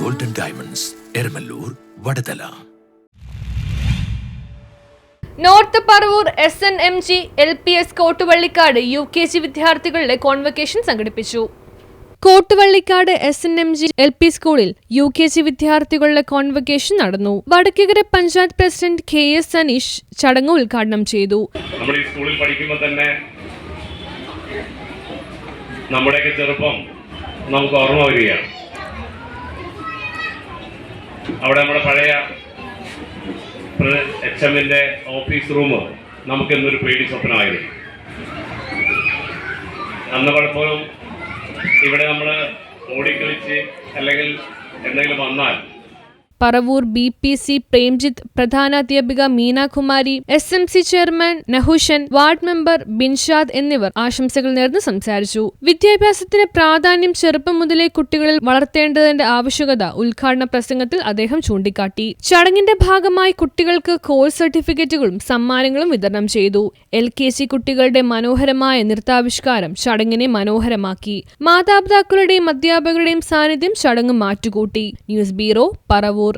Golden diamonds, Eramallur, Vadathala. North Paravur SNMG LPS Kottuvallikkad UKG വിദ്യാർത്ഥികളുടെ convocation സംഘടിപ്പിച്ചു. Kottuvallikkad SNMG LP സ്കൂളിൽ UKG വിദ്യാർത്ഥികളുടെ കോൺവക്കേഷൻ നടന്നു. വടക്കകര പഞ്ചായത്ത് പ്രസിഡന്റ് KS അനീഷ് ചടങ്ങ് ഉദ്ഘാടനം ചെയ്തു. നമ്മുടെ ഈ സ്കൂളിൽ പഠിക്കുമ്പോൾ തന്നെ നമ്മുടെയൊക്കെ ചെറുപ്പം നമുക്ക് ഓർമ്മ വരികയാണ്. അവിടെ നമ്മുടെ പഴയ HMന്റെ ഓഫീസ് റൂം നമുക്ക് എന്നൊരു പേടി സ്വപ്നമായിരുന്നു. അന്ന് പലപ്പോഴും ഇവിടെ നമ്മൾ ഓടിക്കളിച്ച് അല്ലെങ്കിൽ എന്തെങ്കിലും വന്നാൽ പറവൂർ BPC പ്രേംജിത്ത്, പ്രധാനാധ്യാപിക Meenakumari, SMC chairman Nahushan, ward member Binshad എന്നിവർ ആശംസകൾ നേർന്ന് സംസാരിച്ചു. വിദ്യാഭ്യാസത്തിന് പ്രാധാന്യം ചെറുപ്പം മുതലേ കുട്ടികളിൽ വളർത്തേണ്ടതിന്റെ ആവശ്യകത ഉദ്ഘാടന പ്രസംഗത്തിൽ അദ്ദേഹം ചൂണ്ടിക്കാട്ടി. ചടങ്ങിന്റെ ഭാഗമായി കുട്ടികൾക്ക് കോഴ്സ് സർട്ടിഫിക്കറ്റുകളും സമ്മാനങ്ങളും വിതരണം ചെയ്തു. LKG കുട്ടികളുടെ മനോഹരമായ നൃത്താവിഷ്കാരം ചടങ്ങിനെ മനോഹരമാക്കി. മാതാപിതാക്കളുടെയും അധ്യാപകരുടെയും സാന്നിധ്യം ചടങ്ങ് മാറ്റുകൂട്ടി. News bureau, Paravur.